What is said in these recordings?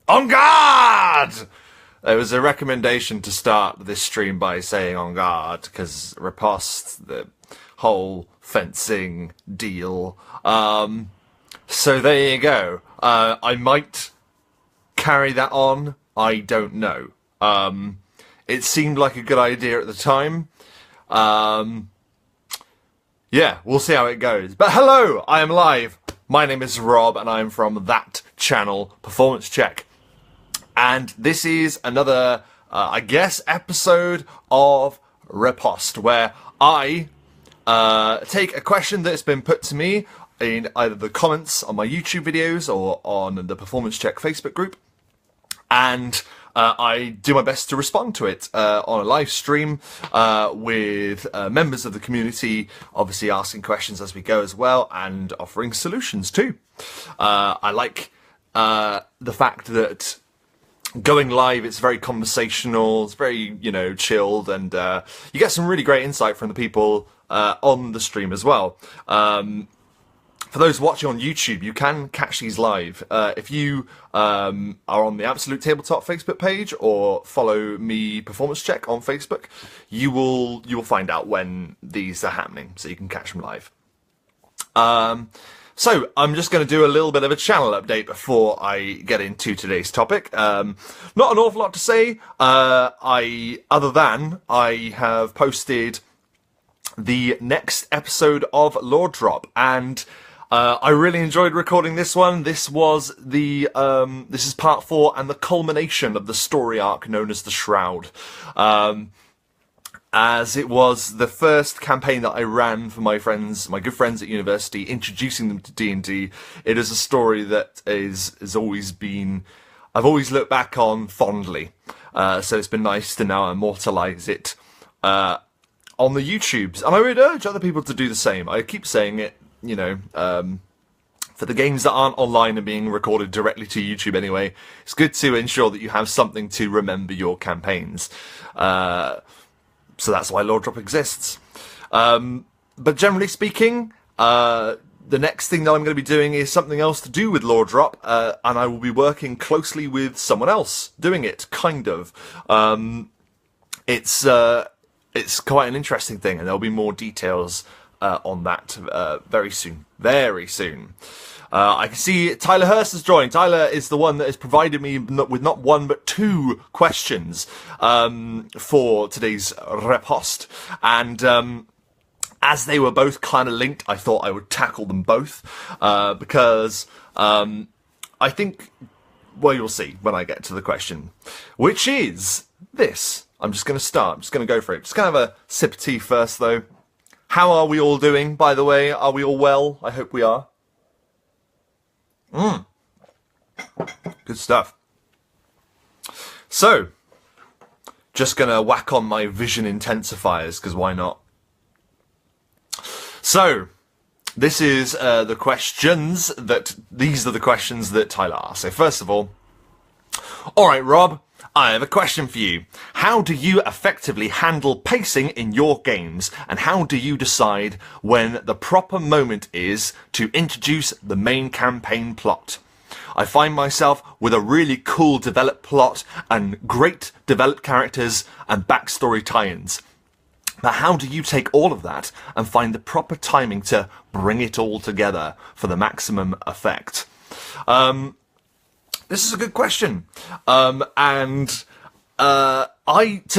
On guard! It was a recommendation to start this stream by saying on guard, because riposte, the whole fencing deal. So there you go. I might carry that on. I don't know. It seemed like a good idea at the time. Yeah, we'll see how it goes. But hello, I am live. My name is Rob, and I'm from that channel, Performance Check. And this is another, I guess, episode of REPOSTE, where I take a question that's been put to me in either the comments on my YouTube videos or on the Performance Check Facebook group, and I do my best to respond to it on a live stream with members of the community, obviously asking questions as we go as well, and offering solutions too. I like the fact that going live, it's very conversational, it's very, chilled, and you get some really great insight from the people on the stream as well. For those watching on YouTube, you can catch these live. If you are on the Absolute Tabletop Facebook page or follow me, Performance Check, on Facebook, you will find out when these are happening, so you can catch them live. So I'm just going to do a little bit of a channel update before I get into today's topic. Not an awful lot to say, other than I have posted the next episode of Lord Drop, and I really enjoyed recording this one. This was this is part 4 and the culmination of the story arc known as the Shroud. As it was the first campaign that I ran for my good friends at university, introducing them to D&D. It is a story that has always been, I've always looked back on fondly. So it's been nice to now immortalise it on the YouTubes. And I would urge other people to do the same. I keep saying it, for the games that aren't online and being recorded directly to YouTube anyway, it's good to ensure that you have something to remember your campaigns. So that's why Lord Drop exists. But generally speaking, the next thing that I'm going to be doing is something else to do with Lord Drop, and I will be working closely with someone else doing it, kind of. It's quite an interesting thing, and there'll be more details on that very soon. Very soon. I can see Tyler Hurst has joined. Tyler is the one that has provided me with not one but 2 questions for today's riposte. And as they were both kind of linked, I thought I would tackle them both because I think, well, you'll see when I get to the question, which is this. I'm just going to start. I'm just going to go for it. Just going to have a sip of tea first, though. How are we all doing, by the way? Are we all well? I hope we are. Good stuff. So, just gonna whack on my vision intensifiers, because why not? So, this is these are the questions that Tyler asked. So first of all, alright Rob, I have a question for you. How do you effectively handle pacing in your games, and how do you decide when the proper moment is to introduce the main campaign plot? I find myself with a really cool developed plot and great developed characters and backstory tie-ins. But how do you take all of that and find the proper timing to bring it all together for the maximum effect? This is a good question. To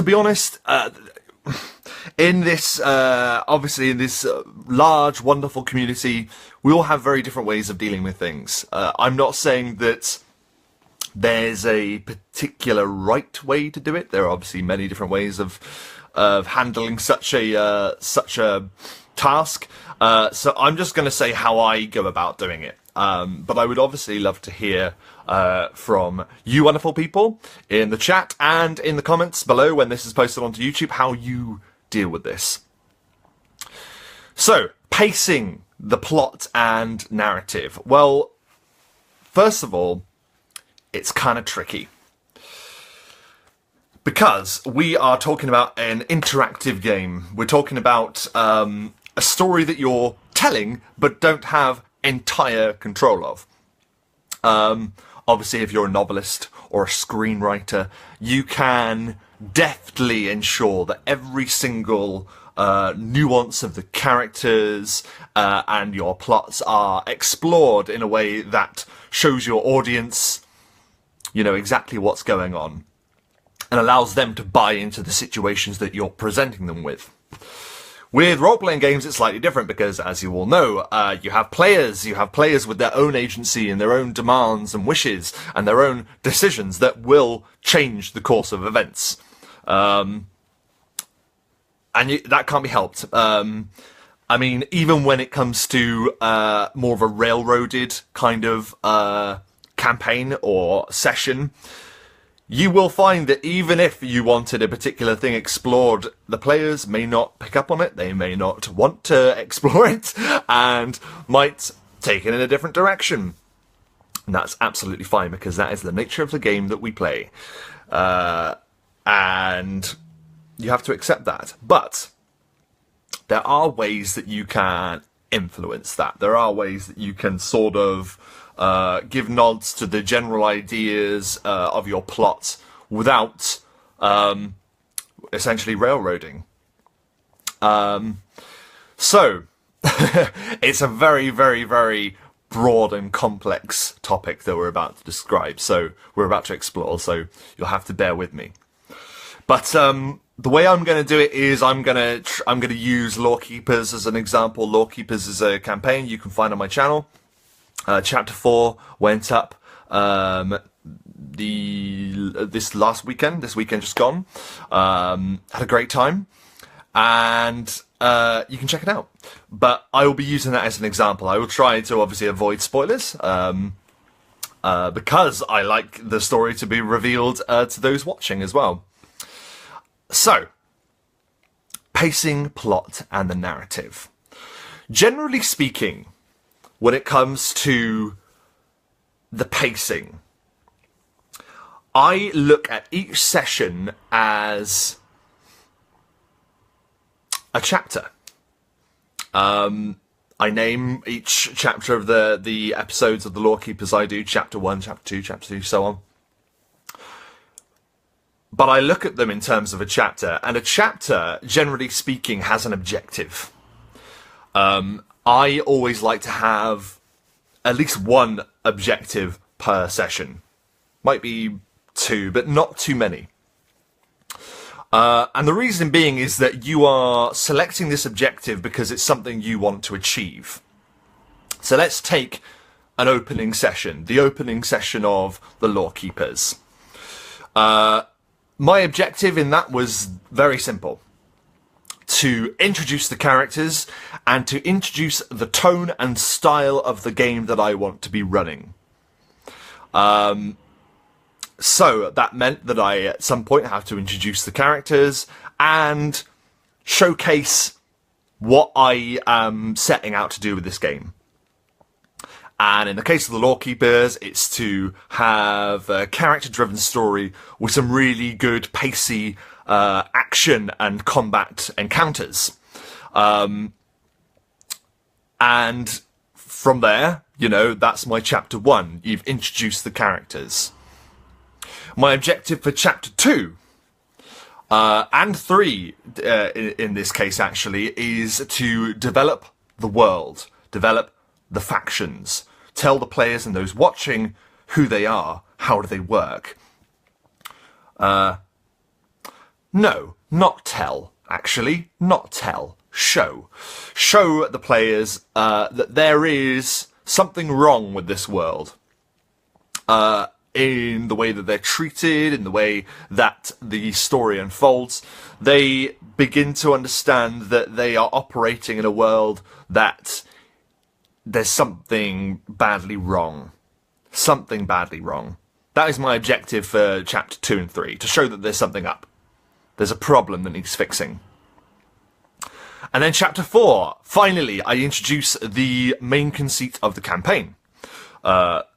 be honest, in this, obviously in this large, wonderful community, we all have very different ways of dealing with things. I'm not saying that there's a particular right way to do it. There are obviously many different ways of handling such a task. So I'm just going to say how I go about doing it. But I would obviously love to hear from you wonderful people in the chat and in the comments below when this is posted onto YouTube, how you deal with this. So, pacing the plot and narrative. Well, first of all, it's kind of tricky. Because we are talking about an interactive game. We're talking about a story that you're telling, but don't have entire control of. obviously if you're a novelist or a screenwriter, you can deftly ensure that every single nuance of the characters and your plots are explored in a way that shows your audience, you know, exactly what's going on and allows them to buy into the situations that you're presenting them with. With role-playing games, it's slightly different because, as you all know, you have players with their own agency and their own demands and wishes and their own decisions that will change the course of events. And that can't be helped. I mean, even when it comes to more of a railroaded kind of campaign or session, you will find that even if you wanted a particular thing explored, the players may not pick up on it, they may not want to explore it, and might take it in a different direction. And that's absolutely fine, because that is the nature of the game that we play. And you have to accept that. But there are ways that you can influence that. There are ways that you can sort of give nods to the general ideas of your plot without essentially railroading. So it's a very, very, very broad and complex topic that we're about to describe. So we're about to explore. So you'll have to bear with me. But the way I'm going to do it is I'm going to use Lawkeepers as an example. Lawkeepers is a campaign you can find on my channel. Chapter 4 went up this weekend just gone. Had a great time, and you can check it out. But I will be using that as an example. I will try to obviously avoid spoilers because I like the story to be revealed to those watching as well. So, pacing, plot, and the narrative. Generally speaking, when it comes to the pacing, I look at each session as a chapter. I name each chapter of the episodes of the Lawkeepers I do, chapter 1, chapter 2, chapter 3, so on. But I look at them in terms of a chapter, and a chapter, generally speaking, has an objective. I always like to have at least one objective per session. Might be 2, but not too many. And the reason being is that you are selecting this objective because it's something you want to achieve. So let's take an opening session, the opening session of the Lawkeepers. My objective in that was very simple. To introduce the characters and to introduce the tone and style of the game that I want to be running. So that meant that I at some point have to introduce the characters and showcase what I am setting out to do with this game. And in the case of the Lawkeepers, it's to have a character-driven story with some really good, pacey action and combat encounters. And from there, you know, that's my chapter 1. You've introduced the characters. My objective for chapter 2 and 3, in this case actually, is to develop the world, develop the factions, tell the players and those watching who they are, how do they work. No, not tell, actually, not tell, show. Show the players that there is something wrong with this world. In the way that they're treated, in the way that the story unfolds, they begin to understand that they are operating in a world that there's something badly wrong. Something badly wrong. That is my objective for chapter 2 and 3, to show that there's something up. There's a problem that needs fixing. And then chapter 4, finally, I introduce the main conceit of the campaign. The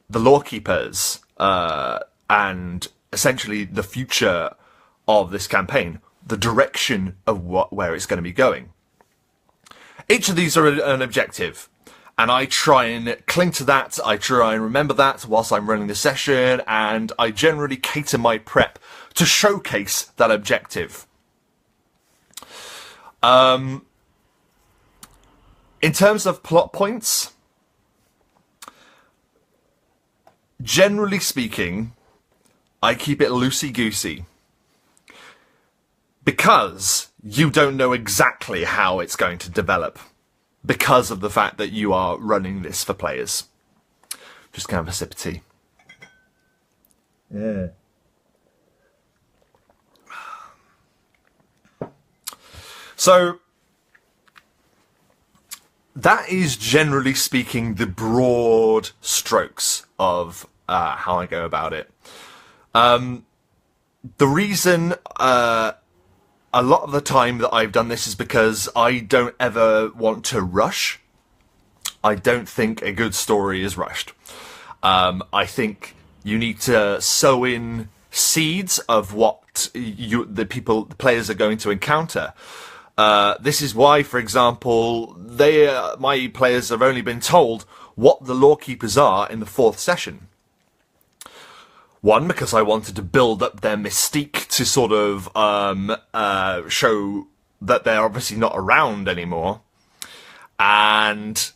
Lawkeepers, and essentially the future of this campaign, the direction of where it's going to be going. Each of these are an objective, And I try and cling to that, I try and remember that whilst I'm running the session, and I generally cater my prep to showcase that objective. In terms of plot points, generally speaking, I keep it loosey-goosey. Because you don't know exactly how it's going to develop. Because of the fact that you are running this for players. Just gonna have a sip of tea. Yeah. So, that is generally speaking the broad strokes of how I go about it. The reason a lot of the time that I've done this is because I don't ever want to rush. I don't think a good story is rushed. I think you need to sow in seeds of what the players are going to encounter. This is why, for example, my players have only been told what the Lawkeepers are in the 4th session. One, because I wanted to build up their mystique to sort of show that they're obviously not around anymore. And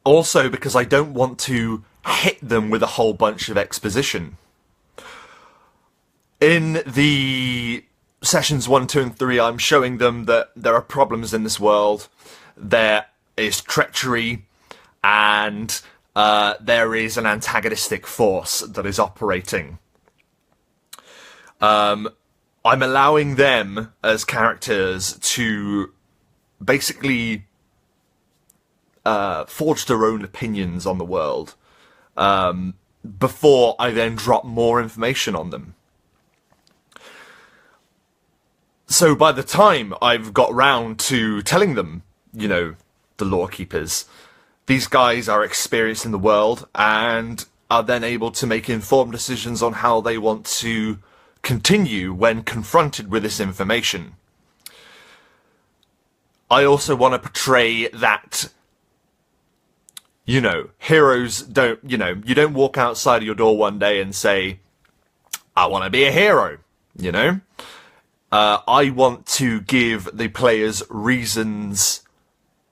also because I don't want to hit them with a whole bunch of exposition. In the sessions 1, 2, and 3, I'm showing them that there are problems in this world. There is treachery, and there is an antagonistic force that is operating. I'm allowing them as characters to basically forge their own opinions on the world before I then drop more information on them. So by the time I've got round to telling them, you know, the Lawkeepers, these guys are experienced in the world and are then able to make informed decisions on how they want to continue when confronted with this information. I also want to portray that, you know, heroes don't, you know, you don't walk outside of your door one day and say, I want to be a hero, you know? I want to give the players reasons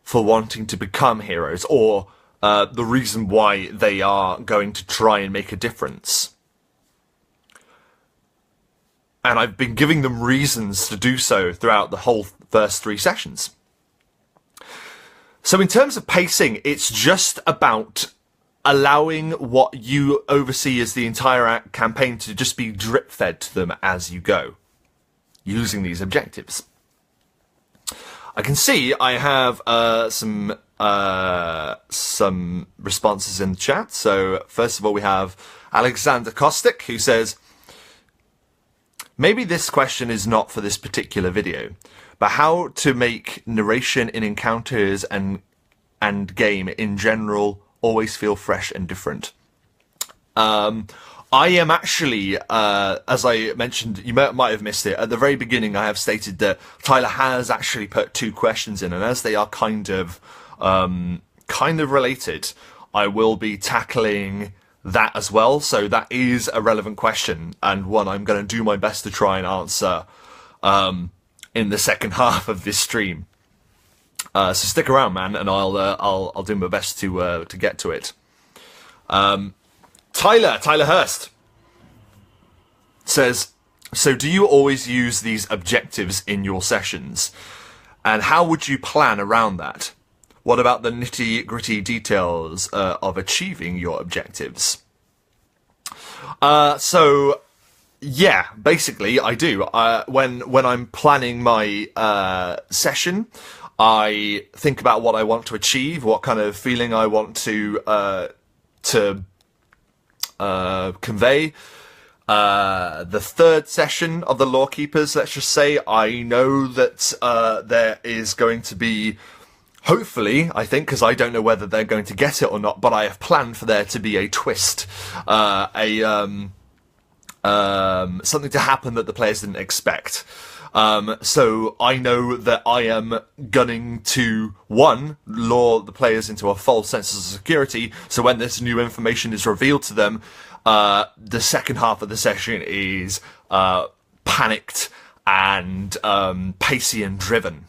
for wanting to become heroes, or the reason why they are going to try and make a difference. And I've been giving them reasons to do so throughout the whole first 3 sessions. So in terms of pacing, it's just about allowing what you oversee as the entire campaign to just be drip-fed to them as you go, using these objectives. I can see I have some responses in the chat. So first of all, we have Alexander Kostic, who says, maybe this question is not for this particular video, but how to make narration in encounters and game in general always feel fresh and different. I am actually, as I mentioned, you might have missed it, at the very beginning I have stated that Tyler has actually put 2 questions in, and as they are kind of related, I will be tackling that as well. So that is a relevant question, and one I'm going to do my best to try and answer in the second half of this stream. So stick around, man, and I'll do my best to get to it. Tyler Hurst says, so do you always use these objectives in your sessions? And how would you plan around that? What about the nitty-gritty details of achieving your objectives? So, yeah, basically I do. When I'm planning my session, I think about what I want to achieve, what kind of feeling I want to convey. The 3rd session of the Lawkeepers, let's just say, I know that there is going to be, hopefully, I think, because I don't know whether they're going to get it or not, but I have planned for there to be a twist, something to happen that the players didn't expect. So I know that I am gunning to, one, lure the players into a false sense of security, so when this new information is revealed to them, the second half of the session is panicked and pacey and driven.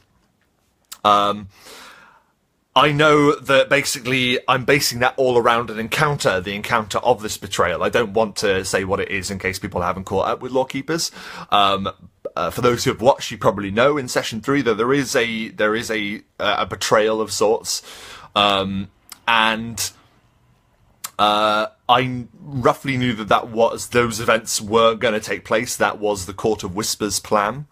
I know that basically I'm basing that all around an encounter, the encounter of this betrayal. I don't want to say what it is in case people haven't caught up with Lawkeepers. For those who have watched, you probably know in session 3 that there is a betrayal of sorts, and I roughly knew that those events were going to take place. That was the Court of Whispers plan.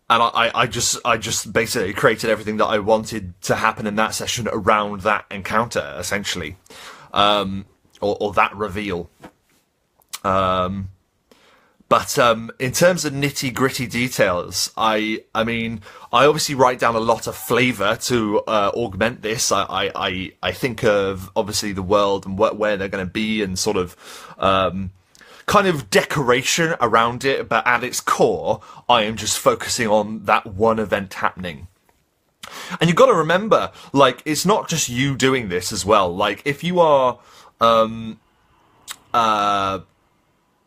And I just basically created everything that I wanted to happen in that session around that encounter, essentially, or that reveal. But in terms of nitty gritty details, I mean, I obviously write down a lot of flavour to augment this. I think of obviously the world and where they're going to be, and sort of kind of decoration around it, but at its core, I am just focusing on that one event happening. And you've got to remember, like, it's not just you doing this as well. Like, if you are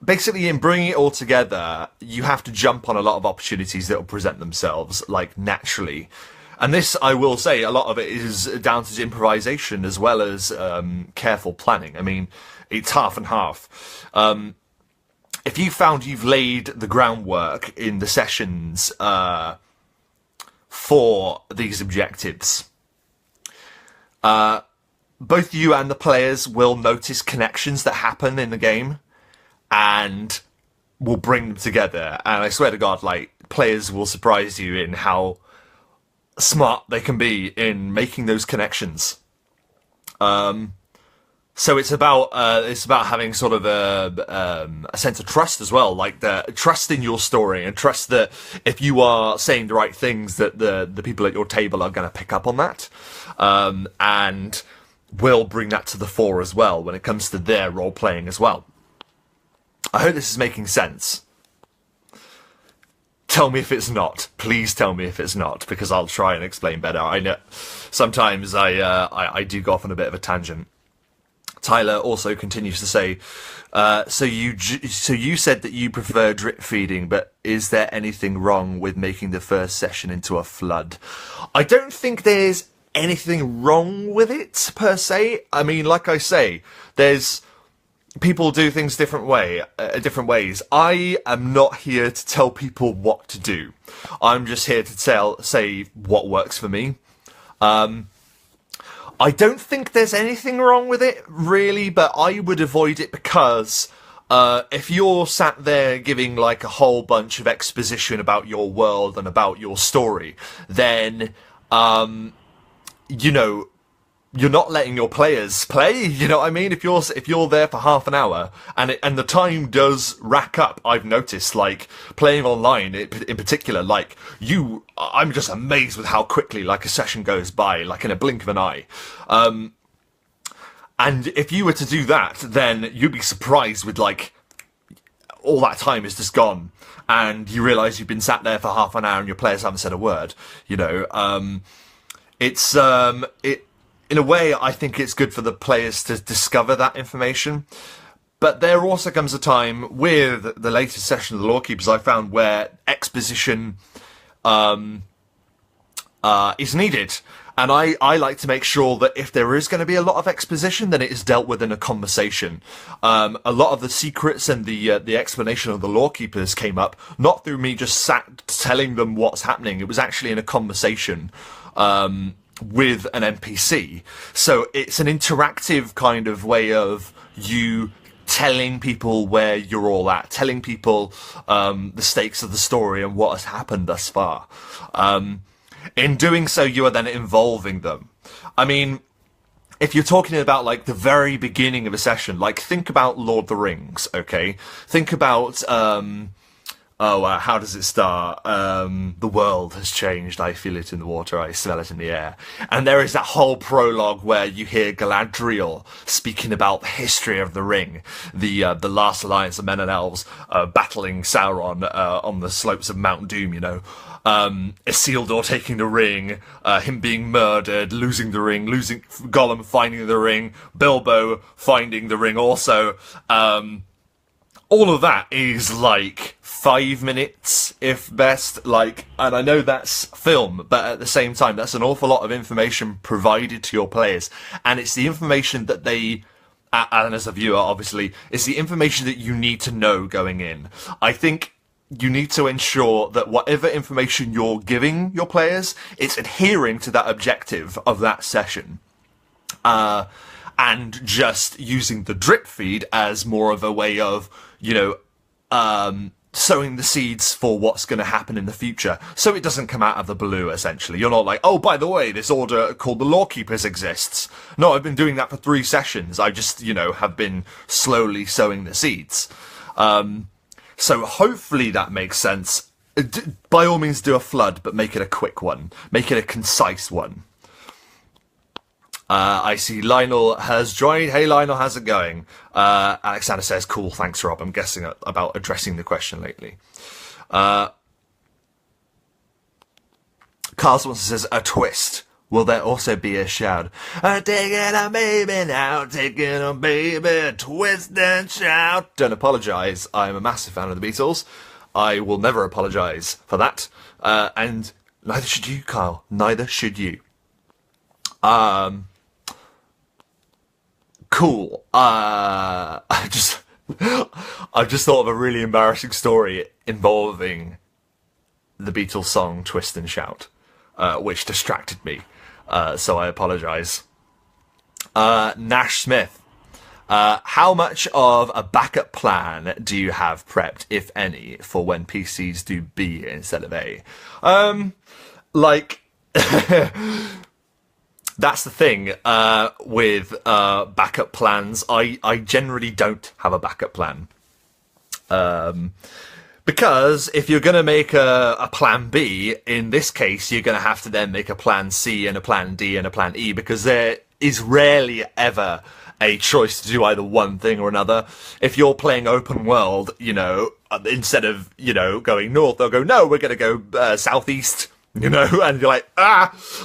basically in bringing it all together, you have to jump on a lot of opportunities that will present themselves, like, naturally. And this, I will say, a lot of it is down to improvisation as well as careful planning. I mean, it's half and half. If you found you've laid the groundwork in the sessions for these objectives, both you and the players will notice connections that happen in the game and will bring them together. And I swear to God, like, players will surprise you in how smart they can be in making those connections. So it's about having sort of a sense of trust as well, like the trust in your story, and trust that if you are saying the right things, that the people at your table are going to pick up on that, and will bring that to the fore as well when it comes to their role playing as well. I hope this is making sense. Tell me if it's not. Please tell me if it's not, because I'll try and explain better. I know sometimes I do go off on a bit of a tangent. Tyler also continues to say, so you said that you prefer drip feeding, but is there anything wrong with making the first session into a flood? I don't think there's anything wrong with it, per se. I mean, like I say, people do things different ways. I am not here to tell people what to do. I'm just here to say what works for me. I don't think there's anything wrong with it, really, but I would avoid it because if you're sat there giving like a whole bunch of exposition about your world and about your story, then, you know, you're not letting your players play, you know what I mean? If you're there for half an hour and the time does rack up, I've noticed, like, playing online in particular, like, I'm just amazed with how quickly, like, a session goes by, like, in a blink of an eye. And if you were to do that, then you'd be surprised with, like, all that time is just gone, and you realise you've been sat there for half an hour and your players haven't said a word, you know? In a way, I think it's good for the players to discover that information. But there also comes a time with the latest session of the Lawkeepers I found where exposition is needed. And I like to make sure that if there is going to be a lot of exposition, then it is dealt with in a conversation. A lot of the secrets and the explanation of the Lawkeepers came up, not through me just sat telling them what's happening. It was actually in a conversation with an NPC. So it's an interactive kind of way of you telling people where you're all at, telling people the stakes of the story and what has happened thus far. In doing so, you are then involving them. I mean, if you're talking about, like, the very beginning of a session, like, think about Lord of the Rings, okay? Think about how does it start? The world has changed. I feel it in the water. I smell it in the air. And there is that whole prologue where you hear Galadriel speaking about the history of the ring, the last alliance of men and elves battling Sauron on the slopes of Mount Doom. Isildur taking the ring, him being murdered, losing the ring, losing Gollum finding the ring, Bilbo finding the ring also. All of that is like 5 minutes, if best, and I know that's film, but at the same time, that's an awful lot of information provided to your players, and it's the information that they, and as a viewer, obviously, it's the information that you need to know going in. I think you need to ensure that whatever information you're giving your players, it's adhering to that objective of that session. And just using the drip feed as more of a way of, sowing the seeds for what's going to happen in the future. So it doesn't come out of the blue, essentially. You're not like, oh, by the way, this order called the Lawkeepers exists. No, I've been doing that for 3 sessions. I just, have been slowly sowing the seeds. So hopefully that makes sense. By all means, do a flood, but make it a quick one. Make it a concise one. I see Lionel has joined. Hey, Lionel, how's it going? Alexander says, cool, thanks, Rob. I'm guessing about addressing the question lately. Carl Swanson says, a twist. Will there also be a shout? Taking a baby now, taking a baby, twist and shout. Don't apologise. I'm a massive fan of the Beatles. I will never apologise for that. And neither should you, Kyle. Neither should you. Cool. I've just thought of a really embarrassing story involving the Beatles song Twist and Shout, which distracted me. So I apologise. Nash Smith. How much of a backup plan do you have prepped, if any, for when PCs do B instead of A? That's the thing with backup plans. I generally don't have a backup plan. Because if you're going to make a plan B, in this case, you're going to have to then make a plan C and a plan D and a plan E, because there is rarely ever a choice to do either one thing or another. If you're playing open world, instead of, going north, they'll go, no, we're going to go southeast, and you're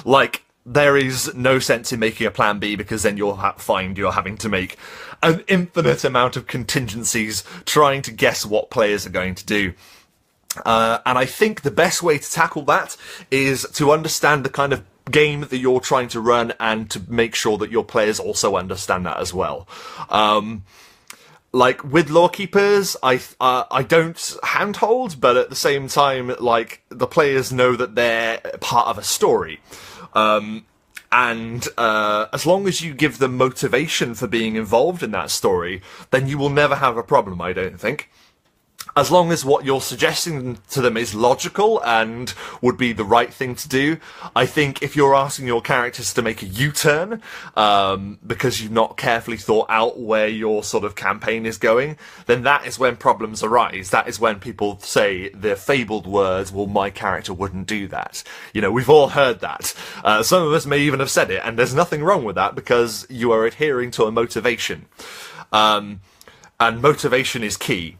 like, there is no sense in making a plan B, because then you'll find you're having to make an infinite amount of contingencies trying to guess what players are going to do. And I think the best way to tackle that is to understand the kind of game that you're trying to run, and to make sure that your players also understand that as well. With Lawkeepers, I don't handhold, but at the same time, the players know that they're part of a story. And as long as you give them motivation for being involved in that story, then you will never have a problem, I don't think. As long as what you're suggesting to them is logical and would be the right thing to do. I think if you're asking your characters to make a U-turn, because you've not carefully thought out where your sort of campaign is going, then that is when problems arise. That is when people say the fabled words, well, my character wouldn't do that. We've all heard that. Some of us may even have said it, and there's nothing wrong with that, because you are adhering to a motivation. And motivation is key.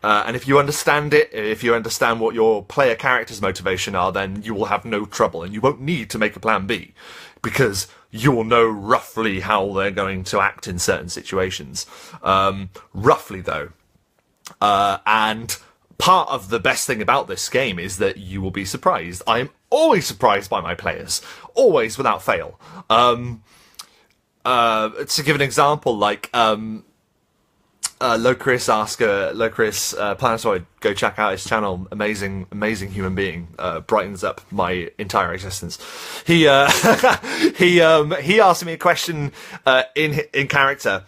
And if you understand it, if you understand what your player character's motivation are, then you will have no trouble, and you won't need to make a plan B, because you will know roughly how they're going to act in certain situations. Roughly, though. And part of the best thing about this game is that you will be surprised. I am always surprised by my players. Always, without fail. To give an example, Locris Planetoid, go check out his channel. Amazing human being. Brightens up my entire existence. He asked me a question in character.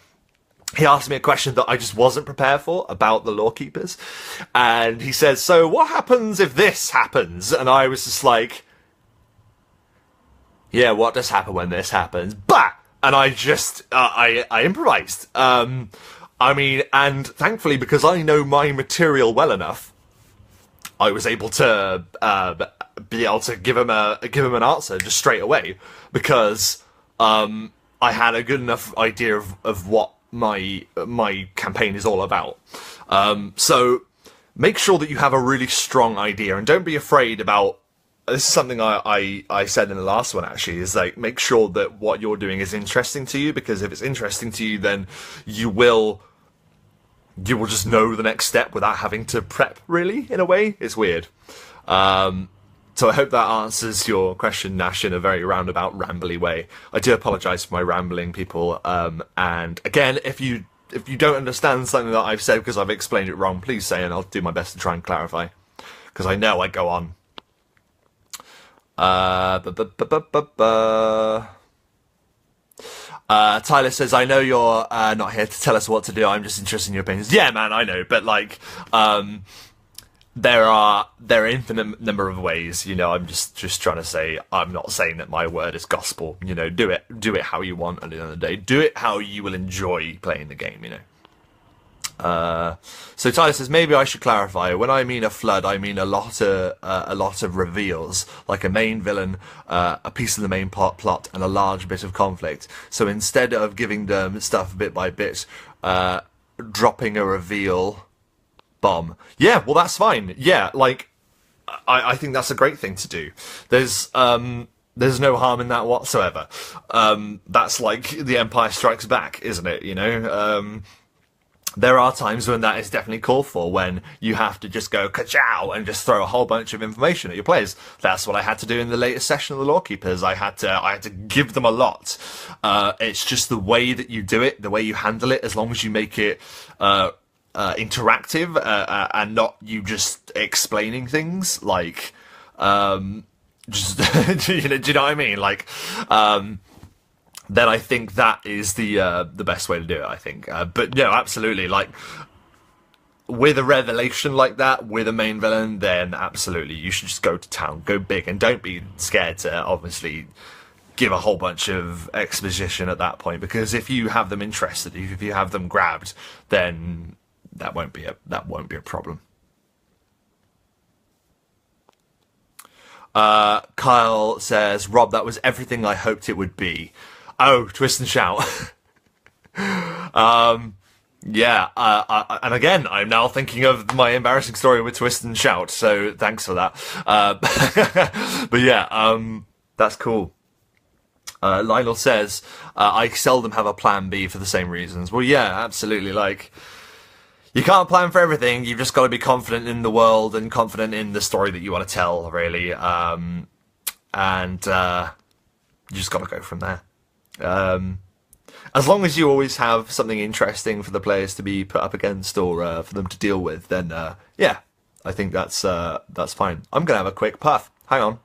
He asked me a question that I just wasn't prepared for about the Lawkeepers, and he says, "So what happens if this happens?" And I was just like, "Yeah, what does happen when this happens?" Bah! And I just I improvised. And thankfully, because I know my material well enough, I was able to be able to give him an answer just straight away, because I had a good enough idea of what my campaign is all about. So make sure that you have a really strong idea, and don't be afraid about. This is something I said in the last one, actually, is like, make sure that what you're doing is interesting to you, because if it's interesting to you, then you will just know the next step without having to prep, really, in a way. It's weird. So I hope that answers your question, Nash, in a very roundabout, rambly way. I do apologise for my rambling, people. And again, if you don't understand something that I've said because I've explained it wrong, please say, and I'll do my best to try and clarify, because I know I go on. Tyler says, I know you're not here to tell us what to do, I'm just interested in your opinions. Yeah, man, I know, but like, there are infinite number of ways, you know. I'm just trying to say, I'm not saying that my word is gospel, you know. Do it how you want at the end of the day. Do it how you will enjoy playing the game, you know. So Tyler says, maybe I should clarify. When I mean a flood, I mean a lot of reveals, like a main villain, a piece of the main plot, and a large bit of conflict. So instead of giving them stuff bit by bit, dropping a reveal bomb. Yeah, well, that's fine. Yeah, like, I think that's a great thing to do. There's no harm in that whatsoever. That's like The Empire Strikes Back, isn't it? You know. There are times when that is definitely called for, when you have to just go ka-chow and just throw a whole bunch of information at your players. That's what I had to do in the latest session of the Lawkeepers. I had to give them a lot. It's just the way that you do it, the way you handle it, as long as you make it interactive and not you just explaining things, like just do you know what I mean? Like, then I think that is the best way to do it, I think. But no, absolutely, like, with a revelation like that, with a main villain, then absolutely, you should just go to town, go big, and don't be scared to obviously give a whole bunch of exposition at that point, because if you have them interested, if you have them grabbed, then that won't be a problem. Kyle says, Rob, that was everything I hoped it would be. Oh, twist and shout. Yeah, and again, I'm now thinking of my embarrassing story with twist and shout, so thanks for that. But yeah, that's cool. Lionel says, I seldom have a plan B for the same reasons. Well, yeah, absolutely. Like, you can't plan for everything. You've just got to be confident in the world and confident in the story that you want to tell, really. And you just got to go from there. As long as you always have something interesting for the players to be put up against, or for them to deal with, then yeah, I think that's fine. I'm gonna have a quick puff. Hang on.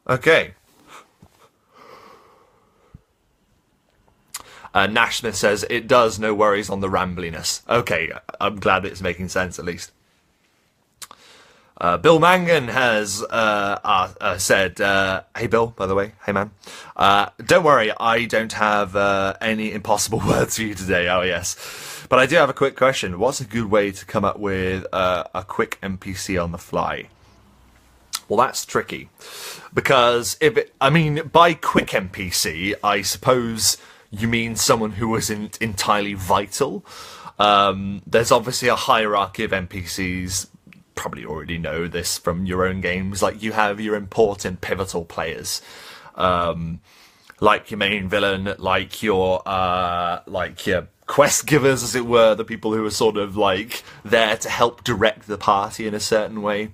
Okay. Nash Smith says, it does, no worries on the rambliness. Okay, I'm glad it's making sense at least. Bill Mangan has said, hey Bill, by the way, hey man, don't worry, I don't have any impossible words for you today, oh yes. But I do have a quick question. What's a good way to come up with a quick NPC on the fly? Well, that's tricky, because by quick NPC, I suppose you mean someone who isn't entirely vital. There's obviously a hierarchy of NPCs. Probably already know this from your own games. Like, you have your important pivotal players, like your main villain, like your quest givers, as it were, the people who are sort of like there to help direct the party in a certain way.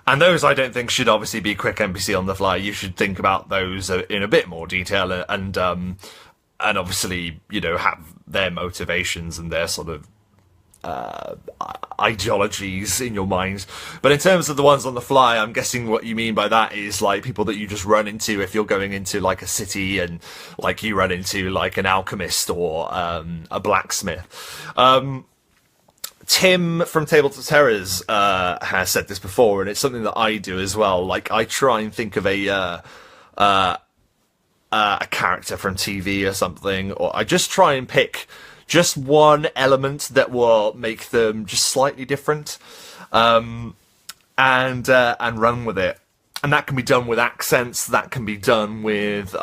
And those, I don't think, should obviously be quick NPC on the fly. You should think about those in a bit more detail, and obviously, you know, have their motivations and their sort of ideologies in your mind. But in terms of the ones on the fly, I'm guessing what you mean by that is like people that you just run into if you're going into like a city, and like you run into like an alchemist or a blacksmith. Tim from Tabletop Terrors has said this before, and it's something that I do as well. Like, I try and think of a character from TV or something, or I just try and pick just one element that will make them just slightly different, and run with it. And that can be done with accents. That can be done with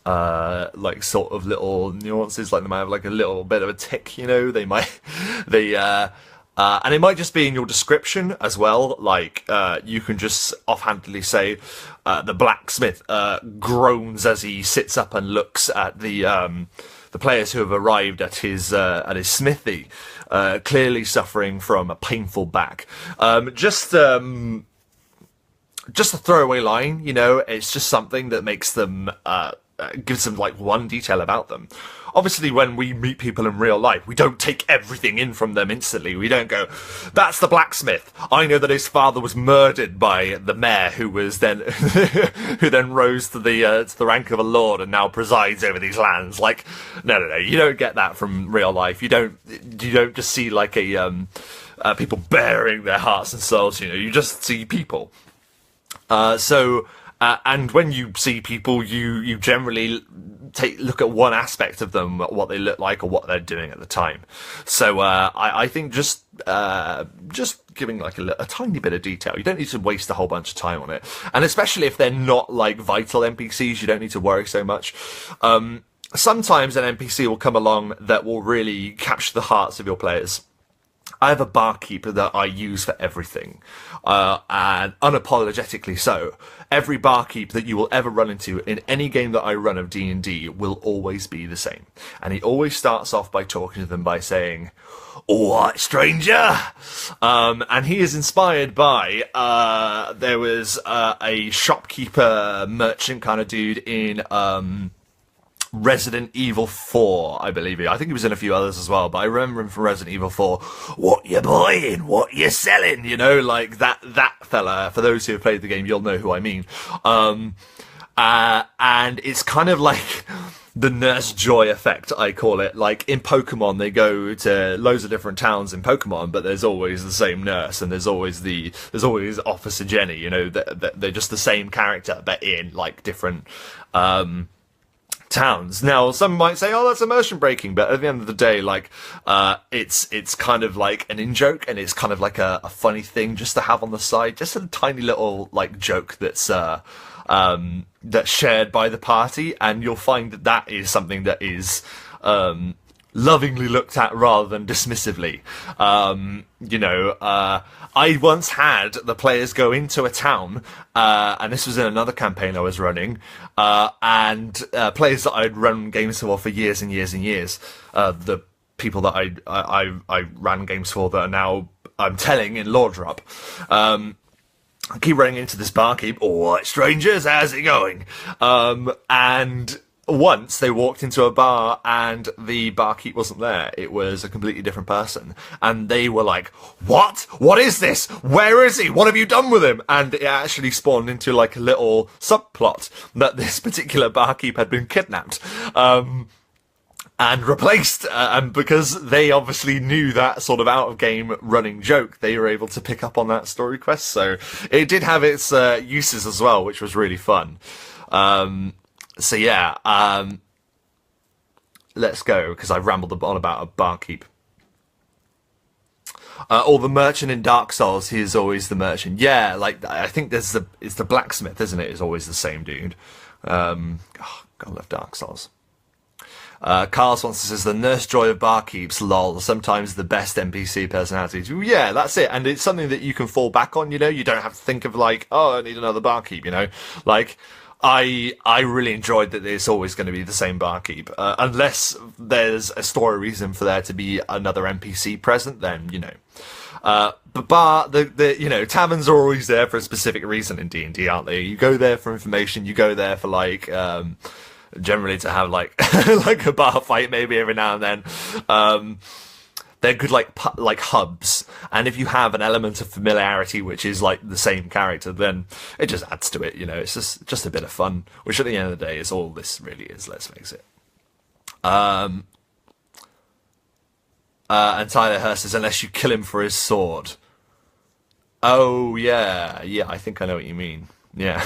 like sort of little nuances. Like they might have like a little bit of a tick, you know. And it might just be in your description as well. Like you can just offhandedly say the blacksmith groans as he sits up and looks at the players who have arrived at his smithy, clearly suffering from a painful back. Just a throwaway line, you know. It's just something that makes them gives them like one detail about them. Obviously, when we meet people in real life, we don't take everything in from them instantly. We don't go, "That's the blacksmith. I know that his father was murdered by the mayor, who was then who then rose to the rank of a lord and now presides over these lands." Like, no. You don't get that from real life. You don't just see like people bearing their hearts and souls. You know, you just see people. And when you see people, you generally look at one aspect of them, what they look like or what they're doing at the time. So I think just giving like a tiny bit of detail. You don't need to waste a whole bunch of time on it. And especially if they're not like vital NPCs, you don't need to worry so much. Sometimes an NPC will come along that will really capture the hearts of your players. I have a barkeeper that I use for everything, and unapologetically so. Every barkeep that you will ever run into in any game that I run of D&D will always be the same. And he always starts off by talking to them by saying, "All right, stranger." And he is inspired by, there was a shopkeeper, merchant kind of dude in Resident Evil 4, I believe. I think he was in a few others as well, but I remember him from Resident Evil 4. "What you buying? What you selling?" You know, like that fella. For those who have played the game, you'll know who I mean. And it's kind of like the Nurse Joy effect, I call it. Like in Pokemon, they go to loads of different towns in Pokemon, but there's always the same nurse, and there's always Officer Jenny. You know, they're just the same character, but in like different towns. Now, some might say, "Oh, that's immersion breaking," but at the end of the day, like, it's kind of like an in-joke, and it's kind of like a funny thing just to have on the side, just a tiny little like joke that's shared by the party, and you'll find that is something that is lovingly looked at rather than dismissively. I once had the players go into a town, and this was in another campaign I was running, and players that I'd run games for years and years and years, the people that I ran games for that are now I'm telling in Lore Drop, I keep running into this barkeep. "All right, strangers, how's it going?" And once they walked into a bar and the barkeep wasn't there. It was a completely different person. And they were like, "What? What is this? Where is he? What have you done with him?" And it actually spawned into like a little subplot that this particular barkeep had been kidnapped. And replaced, and because they obviously knew that sort of out-of-game running joke, they were able to pick up on that story quest. So it did have its uses as well, which was really fun. So yeah, let's go, because I rambled on about a barkeep. Or the merchant in Dark Souls, he is always the merchant. Yeah, like, I think it's the blacksmith, isn't it? Is always the same dude. God, I love Dark Souls. Carl Swanson says, "The Nurse Joy of barkeeps, lol, sometimes the best NPC personalities." Yeah, that's it. And it's something that you can fall back on, you know? You don't have to think of like, "Oh, I need another barkeep," you know? Like, I really enjoyed that it's always going to be the same barkeep. Unless there's a story reason for there to be another NPC present, then, you know. But taverns are always there for a specific reason in D&D, aren't they? You go there for information, you go there for like, generally to have like, like a bar fight maybe every now and then. They're good like hubs, and if you have an element of familiarity which is like the same character, then it just adds to it, you know. It's just a bit of fun, which at the end of the day is all this really is, let's face it. And Tyler Hurst says, "Unless you kill him for his sword." Oh yeah, I think I know what you mean. Yeah.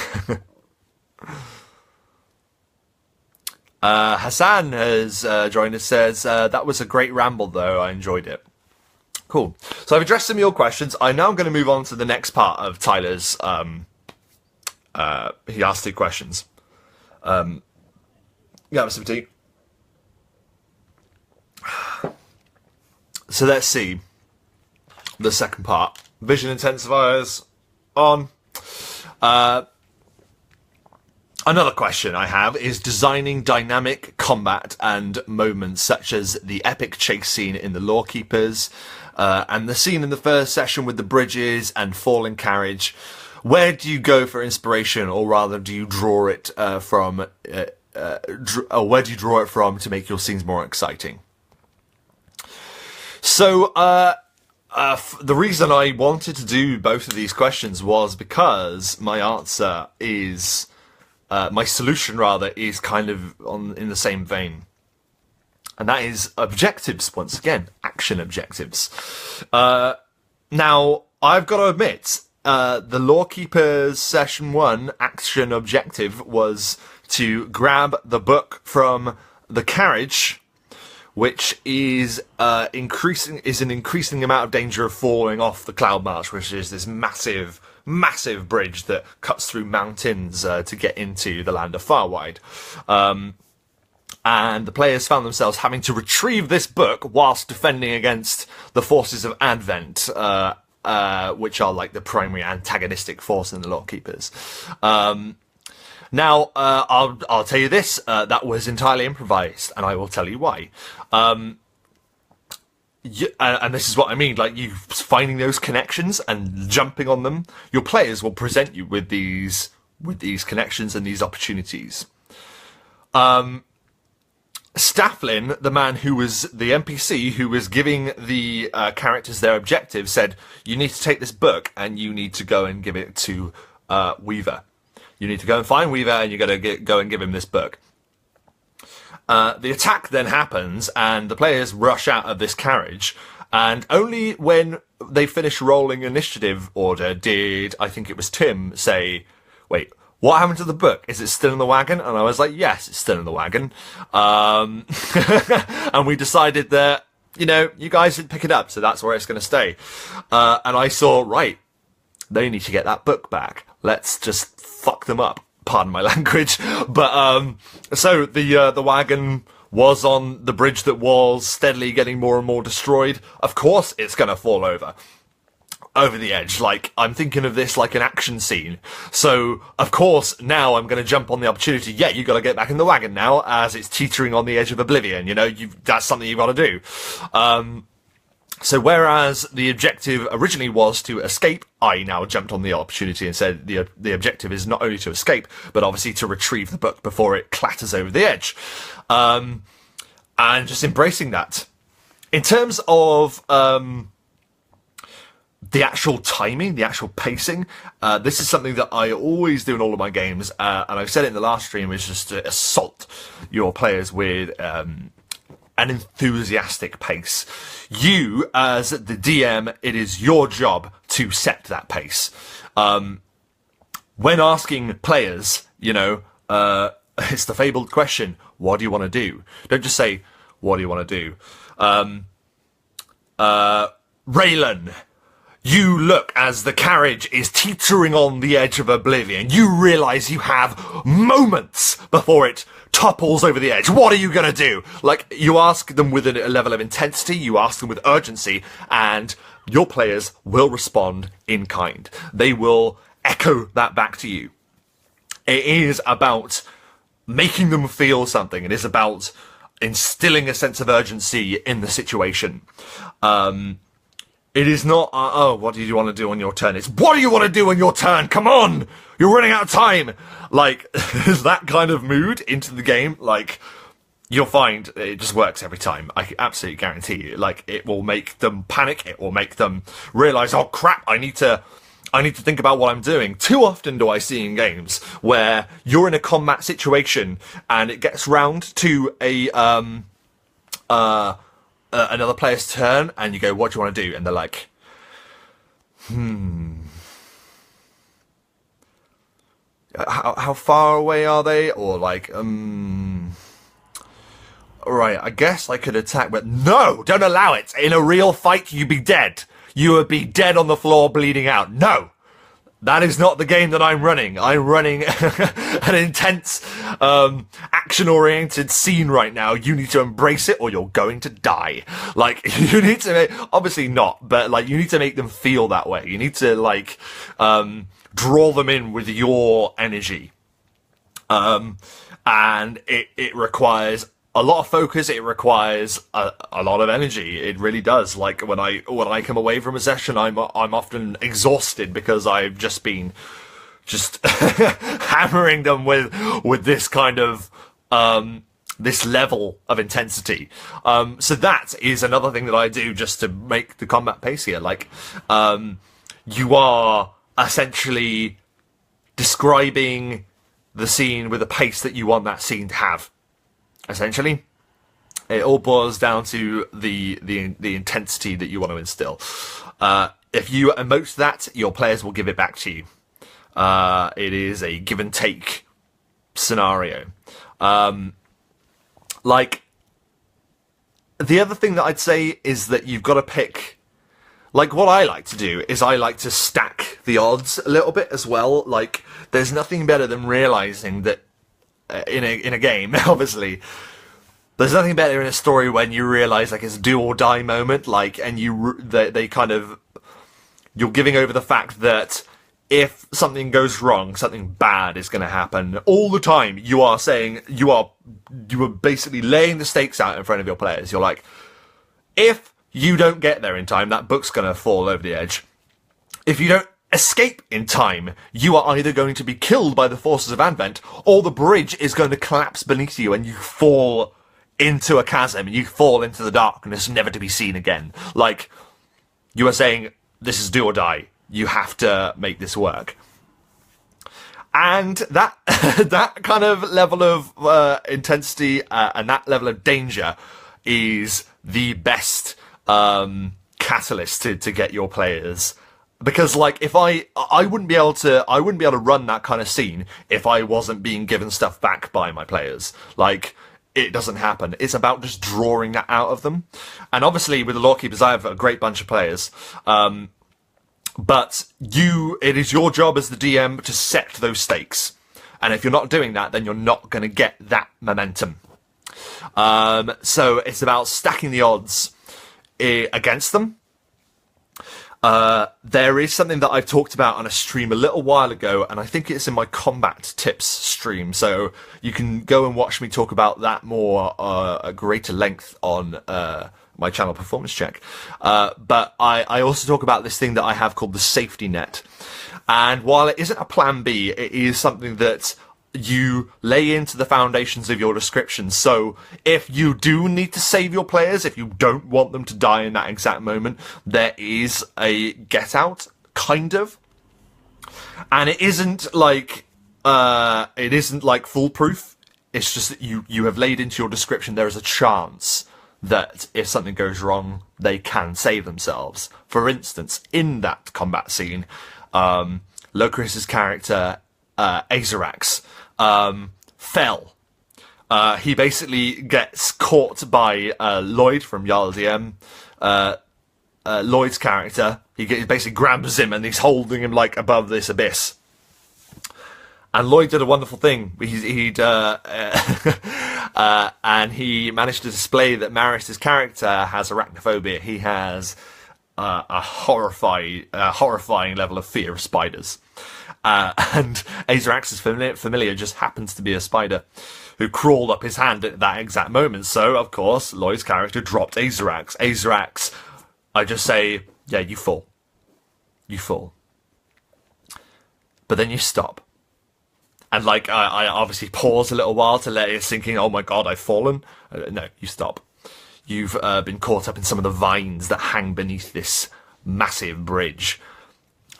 Hassan has joined us, says, that was a great ramble though, I enjoyed it. Cool. So I've addressed some of your questions. I'm now going to move on to the next part of Tyler's, he asked 2 questions. Yeah, some tea. So let's see the second part. Vision intensifiers on. Another question I have is designing dynamic combat and moments such as the epic chase scene in the Lawkeepers, and the scene in the first session with the bridges and falling carriage. Where do you go for inspiration, or rather do you draw it from, or where do you draw it from to make your scenes more exciting? So, the reason I wanted to do both of these questions was because my answer is, my solution rather, is kind of in the same vein. And that is objectives, once again, action objectives. Now, I've got to admit, the Lawkeepers Session 1 action objective was to grab the book from the carriage, which is an increasing amount of danger of falling off the Cloud March, which is this massive bridge that cuts through mountains to get into the land of Farwide. And the players found themselves having to retrieve this book whilst defending against the forces of Advent, which are like the primary antagonistic force in the Lawkeepers. Now, I'll tell you this, that was entirely improvised, and I will tell you why. And this is what I mean, like, you finding those connections and jumping on them. Your players will present you with these connections and these opportunities. Stafflin, the man who was the NPC who was giving the characters their objectives, said, you need to take this book and you need to go and give it to Weaver. You need to go and find Weaver and you got to go and give him this book. The attack then happens and the players rush out of this carriage, and only when they finished rolling initiative order did, I think it was Tim, say, wait, what happened to the book? Is it still in the wagon? And I was like, yes, it's still in the wagon. And we decided that, you know, you guys didn't pick it up, so that's where it's going to stay. And I saw, right, they need to get that book back. Let's just fuck them up. Pardon my language. But, so the wagon was on the bridge that was steadily getting more and more destroyed. Of course it's going to fall over the edge. Like, I'm thinking of this like an action scene. So, of course, now I'm going to jump on the opportunity. Yeah, you got to get back in the wagon now, as it's teetering on the edge of oblivion. You know, that's something you've got to do. So whereas the objective originally was to escape, I now jumped on the opportunity and said the objective is not only to escape, but obviously to retrieve the book before it clatters over the edge. And just embracing that. In terms of the actual timing, the actual pacing, this is something that I always do in all of my games, and I've said it in the last stream, is just to assault your players with an enthusiastic pace. You, as the DM, it is your job to set that pace. When asking players, you know, it's the fabled question, what do you want to do? Don't just say, what do you want to do? Raylan, you look as the carriage is teetering on the edge of oblivion. You realise you have moments before it topples over the edge. What are you going to do? Like, you ask them with a level of intensity, you ask them with urgency, and your players will respond in kind. They will echo that back to you. It is about making them feel something. It is about instilling a sense of urgency in the situation. It is not, oh, what do you want to do on your turn? It's, what do you want to do on your turn? Come on! You're running out of time! Like, that kind of mood into the game, like, you'll find it just works every time. I absolutely guarantee you. Like, it will make them panic. It will make them realise, oh crap, I need to think about what I'm doing. Too often do I see in games where you're in a combat situation and it gets round to another player's turn, and you go, what do you want to do? And they're like, how far away are they? Or like, right, I guess I could attack, but no, don't allow it. In a real fight, you'd be dead. You would be dead on the floor bleeding out. No. That is not the game that I'm running. I'm running an intense, action-oriented scene right now. You need to embrace it or you're going to die. Like, you need to obviously not, but like, you need to make them feel that way. You need to like, draw them in with your energy. And it requires a lot of focus. It requires a lot of energy. It really does. Like when I come away from a session, I'm often exhausted because I've just been hammering them with this kind of this level of intensity. So that is another thing that I do just to make the combat pacier. Like you are essentially describing the scene with the pace that you want that scene to have. Essentially, it all boils down to the intensity that you want to instill. If you emote that, your players will give it back to you. It is a give and take scenario. Like, the other thing that I'd say is that you've got to pick. Like, what I like to do is I like to stack the odds a little bit as well. Like, there's nothing better than realizing that in a game, obviously, there's nothing better in a story when you realize like it's a do or die moment, like, and they kind of, you're giving over the fact that if something goes wrong, something bad is going to happen all the time. You are saying, you are basically laying the stakes out in front of your players. You're like, if you don't get there in time, that book's going to fall over the edge. If you don't escape in time, you are either going to be killed by the forces of Advent, or the bridge is going to collapse beneath you and you fall into a chasm, and you fall into the darkness, never to be seen again. Like, you are saying, this is do or die. You have to make this work. And that that kind of level of intensity and that level of danger is the best catalyst to get your players. Because like if I wouldn't be able to run that kind of scene if I wasn't being given stuff back by my players. Like, it doesn't happen. It's about just drawing that out of them. And obviously with the Lawkeepers, I have a great bunch of players. But it is your job as the DM to set those stakes. And if you're not doing that, then you're not going to get that momentum. So it's about stacking the odds against them. There is something that I've talked about on a stream a little while ago, and I think it's in my combat tips stream, so you can go and watch me talk about that more at greater length on my channel Performance Check. But I also talk about this thing that I have called the safety net. And while it isn't a plan B, it is something that you lay into the foundations of your description. So if you do need to save your players, if you don't want them to die in that exact moment, there is a get out, kind of. And it isn't like foolproof. It's just that you have laid into your description there is a chance that if something goes wrong, they can save themselves. For instance, in that combat scene, Locris's character, Azarax, fell. He basically gets caught by Lloyd from Jarl DM. Lloyd's character, he basically grabs him and he's holding him like above this abyss. And Lloyd did a wonderful thing. And he managed to display that Maris's character has arachnophobia. He has a horrifying level of fear of spiders. And Azarax's familiar just happens to be a spider who crawled up his hand at that exact moment. So, of course, Lloyd's character dropped Azarax. Azarax, I just say, yeah, you fall. You fall. But then you stop. And, like, I obviously pause a little while to let it sink in, oh my god, I've fallen. No, you stop. You've been caught up in some of the vines that hang beneath this massive bridge.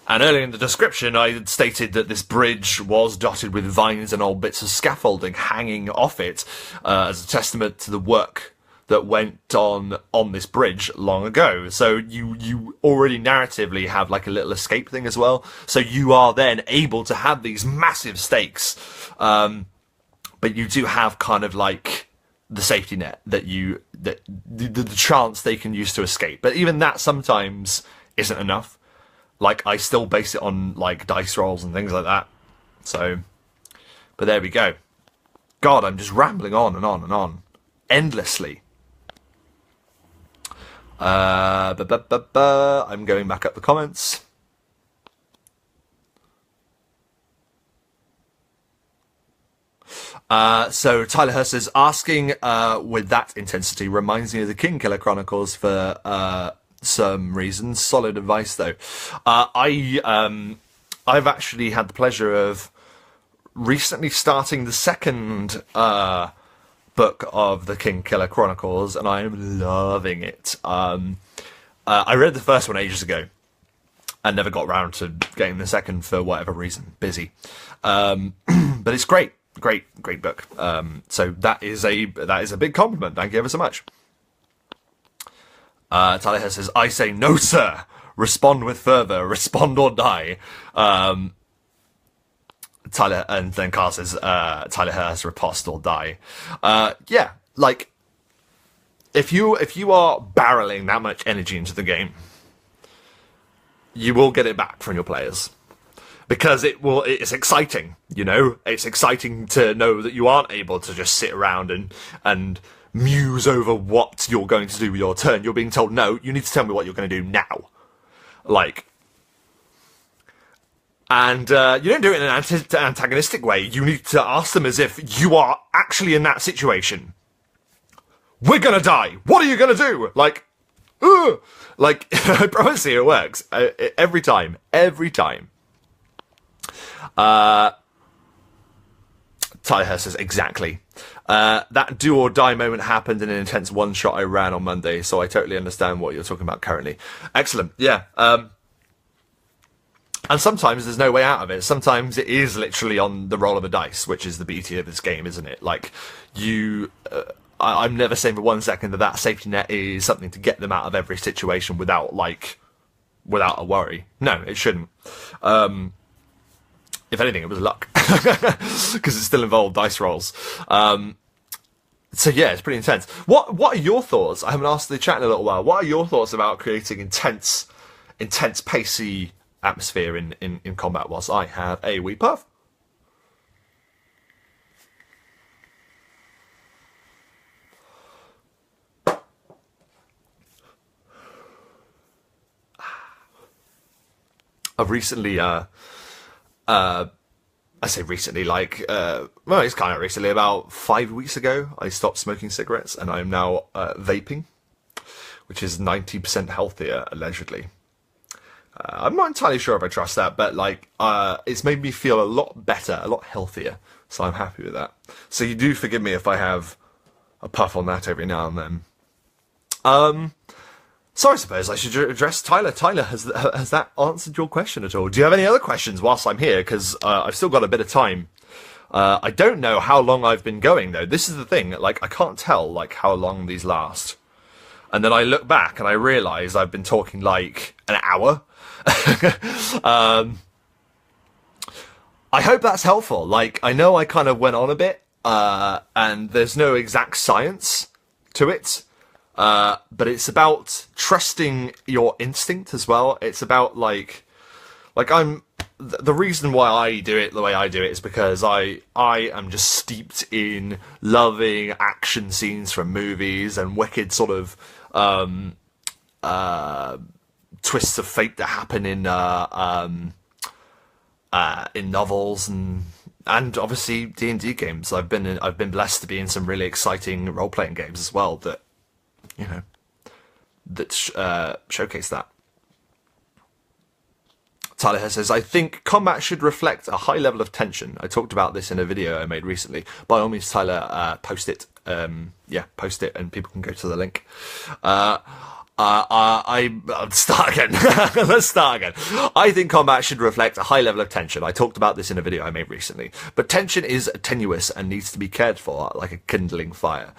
And earlier in the description, I had stated that this bridge was dotted with vines and old bits of scaffolding hanging off it as a testament to the work that went on this bridge long ago. So you already narratively have like a little escape thing as well. So you are then able to have these massive stakes. But you do have kind of like the safety net that the chance they can use to escape. But even that sometimes isn't enough. Like, I still base it on, like, dice rolls and things like that. So, but there we go. God, I'm just rambling on and on and on. Endlessly. I'm going back up the comments. So Tyler Hurst is asking, with that intensity reminds me of the King Killer Chronicles for some reasons. Solid advice though. I've actually had the pleasure of recently starting the second book of the King Killer Chronicles, and I am loving it. I read the first one ages ago and never got around to getting the second for whatever reason, busy. But it's great. Great book. So that is a big compliment. Thank you ever so much. Tyler Hurst says, I say no, sir. Respond with fervor. Respond or die. Tyler, and then Carl says, Tyler Hurst, riposte or die. Yeah, like, if you are barreling that much energy into the game, you will get it back from your players. Because it's exciting, you know? It's exciting to know that you aren't able to just sit around and muse over what you're going to do with your turn. You're being told, no, you need to tell me what you're going to do now. Like, and you don't do it in an antagonistic way. You need to ask them as if you are actually in that situation. We're going to die. What are you going to do? Like, ugh! Like, I promise you it works. Every time. Tyler Hurst says, exactly. That do or die moment happened in an intense one-shot I ran on Monday, so I totally understand what you're talking about currently. Excellent, yeah. And sometimes there's no way out of it. Sometimes it is literally on the roll of a dice, which is the beauty of this game, isn't it? Like, I'm never saying for 1 second that safety net is something to get them out of every situation without a worry. No, it shouldn't. If anything, it was luck, because it still involved dice rolls. So yeah, it's pretty intense. What are your thoughts? I haven't asked the chat in a little while. What are your thoughts about creating intense, pacey atmosphere in combat whilst I have a wee puff? I've recently, I say recently, like, well, it's kind of recently, about 5 weeks ago, I stopped smoking cigarettes, and I am now vaping, which is 90% healthier, allegedly. I'm not entirely sure if I trust that, but, like, it's made me feel a lot better, a lot healthier, so I'm happy with that. So you do forgive me if I have a puff on that every now and then. So I suppose I should address Tyler. Tyler, has that answered your question at all? Do you have any other questions whilst I'm here? Because I've still got a bit of time. I don't know how long I've been going, though. This is the thing. Like, I can't tell, like, how long these last. And then I look back and I realise I've been talking, like, an hour. I hope that's helpful. Like, I know I kind of went on a bit, and there's no exact science to it. But it's about trusting your instinct as well. It's about, like the reason why I do it the way I do it is because I am just steeped in loving action scenes from movies and wicked sort of twists of fate that happen in novels and obviously D&D games. I've been blessed to be in some really exciting role-playing games as well that, you know, that showcase that. Tyler says, I think combat should reflect a high level of tension. I talked about this in a video I made recently. By all means, Tyler, post it. Post it and people can go to the link. I'll start again. Let's start again. I think combat should reflect a high level of tension. I talked about this in a video I made recently. But tension is tenuous and needs to be cared for, like a kindling fire.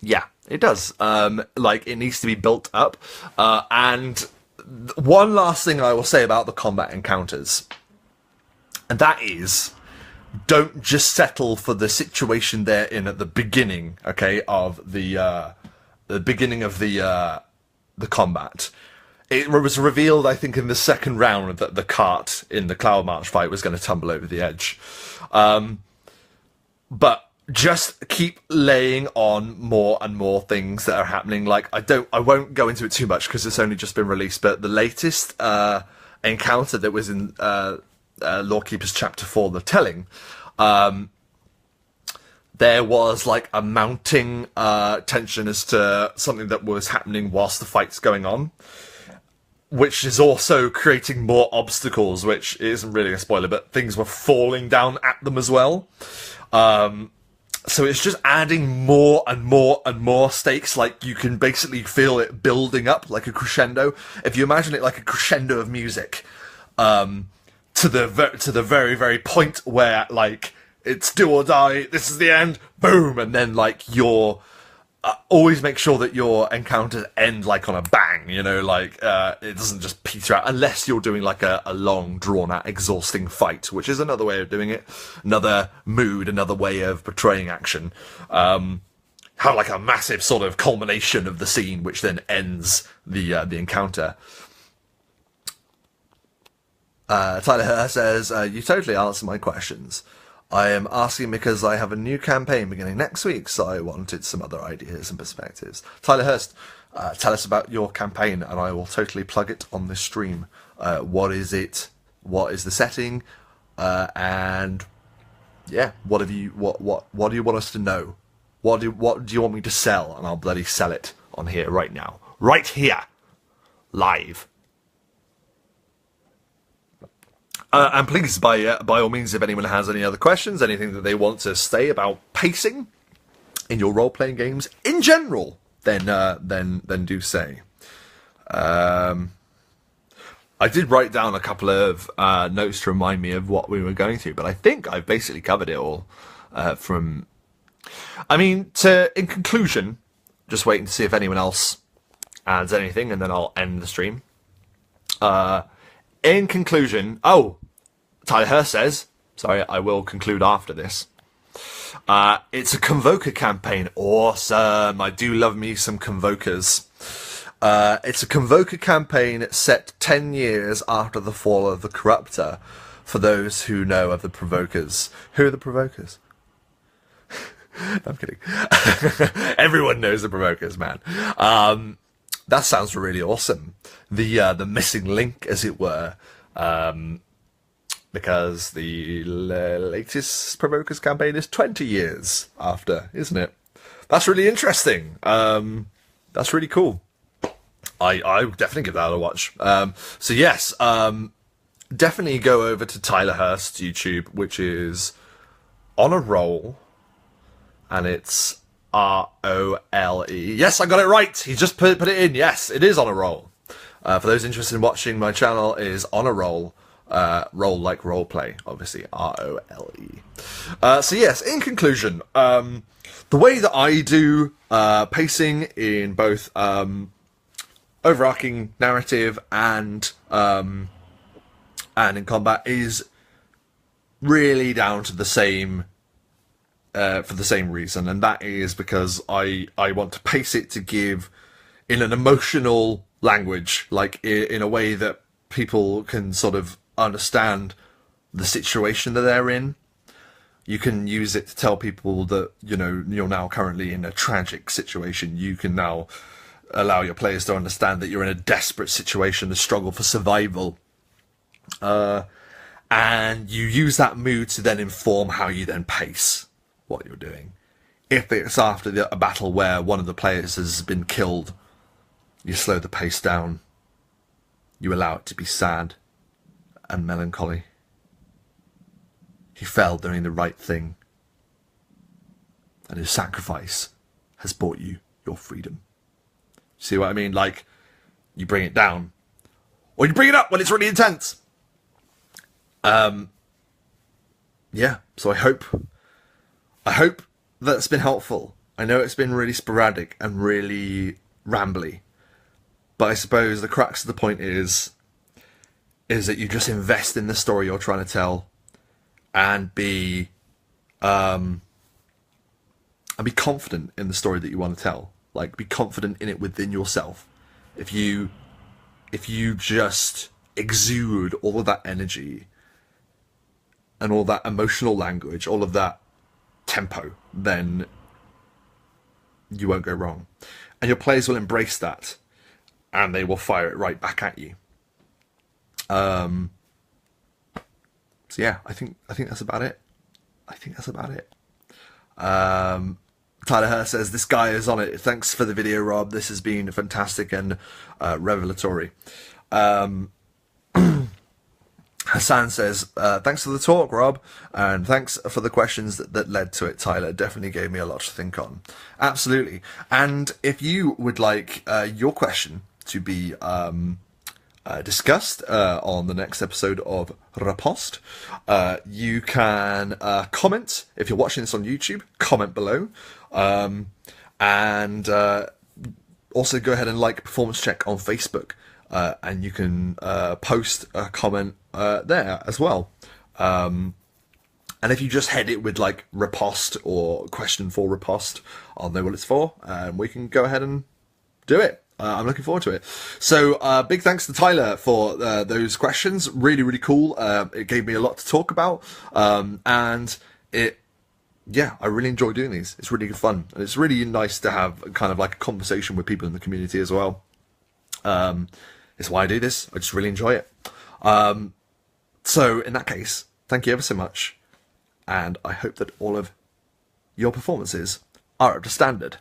Yeah, it does. Like, it needs to be built up. And one last thing I will say about the combat encounters, and that is, don't just settle for the situation they're in at the beginning, okay, of the beginning of the combat. It was revealed, I think, in the second round that the cart in the Cloud March fight was going to tumble over the edge. But just keep laying on more and more things that are happening. Like, I won't go into it too much because it's only just been released, but the latest encounter that was in Lawkeeper's Chapter 4, The Telling, there was like a mounting tension as to something that was happening whilst the fight's going on, which is also creating more obstacles, which isn't really a spoiler, but things were falling down at them as well. So it's just adding more and more and more stakes. Like, you can basically feel it building up like a crescendo. If you imagine it like a crescendo of music, to the very, very point where, like, it's do or die, this is the end, boom, and then, like, you're... always make sure that your encounters end, like, on a bang, you know, like, it doesn't just peter out, unless you're doing, like, a long, drawn-out, exhausting fight, which is another way of doing it, another mood, another way of portraying action. Have, like, a massive sort of culmination of the scene, which then ends the encounter. Tyler Hurst says, you totally answered my questions. I am asking because I have a new campaign beginning next week, so I wanted some other ideas and perspectives. Tyler Hurst, tell us about your campaign, and I will totally plug it on this stream. What is it? What is the setting? And yeah, what do you want us to know? What do you want me to sell? And I'll bloody sell it on here right now, right here, live. And please, by all means, if anyone has any other questions, anything that they want to say about pacing in your role-playing games in general, then do say. I did write down a couple of notes to remind me of what we were going through, but I think I've basically covered it all. In conclusion, just waiting to see if anyone else adds anything, and then I'll end the stream. In conclusion, Tyler Hurst says, sorry, I will conclude after this. It's a Convoker campaign. Awesome. I do love me some Convokers. It's a Convoker campaign set 10 years after the fall of the Corruptor, for those who know of the Provokers. Who are the Provokers? I'm kidding. Everyone knows the Provokers, man. That sounds really awesome. The missing link, as it were, because the latest Provokers campaign is 20 years after, isn't it? That's really interesting. That's really cool. I would definitely give that a watch. So yes, definitely go over to Tyler Hurst's YouTube, which is On a Roll, and it's ROLE. Yes, I got it right. He just put it in. Yes, it is On a Roll. For those interested in watching, my channel is On a Roll. Roll like roleplay, obviously, ROLE. So yes, in conclusion, the way that I do pacing in both overarching narrative and in combat is really down to the same for the same reason, and that is because I want to pace it to give in an emotional language, like in a way that people can sort of understand the situation that they're in. You can use it to tell people that, you know, you're now currently in a tragic situation. You can now allow your players to understand that you're in a desperate situation, a struggle for survival. And you use that mood to then inform how you then pace what you're doing. If it's after a battle where one of the players has been killed, you slow the pace down. You allow it to be sad and melancholy. He fell doing the right thing, and his sacrifice has bought you your freedom. See what I mean? Like, you bring it down, or you bring it up when it's really intense. Yeah, so I hope that's been helpful. I know it's been really sporadic and really rambly, but I suppose the crux of the point is that you just invest in the story you're trying to tell, and be confident in the story that you want to tell. Like, be confident in it within yourself. If you just exude all of that energy and all that emotional language, all of that tempo, then you won't go wrong. And your players will embrace that, and they will fire it right back at you. So yeah, I think that's about it. Tyler Hurst says, this guy is on it. Thanks for the video, Rob. This has been fantastic and revelatory. Hassan says, thanks for the talk, Rob, and thanks for the questions that led to it, Tyler. Definitely gave me a lot to think on. Absolutely. And if you would like your question to be discussed on the next episode of REPOSTE, you can comment. If you're watching this on YouTube, comment below. And also go ahead and like Performance Check on Facebook. And you can post a comment there as well. And if you just head it with like REPOSTE or question for REPOSTE, I'll know what it's for, and we can go ahead and do it. I'm looking forward to it. So big thanks to Tyler for those questions. Really, really cool. It gave me a lot to talk about. And yeah, I really enjoy doing these. It's really good fun. And it's really nice to have kind of like a conversation with people in the community as well. It's why I do this. I just really enjoy it. So in that case, thank you ever so much. And I hope that all of your performances are up to standard.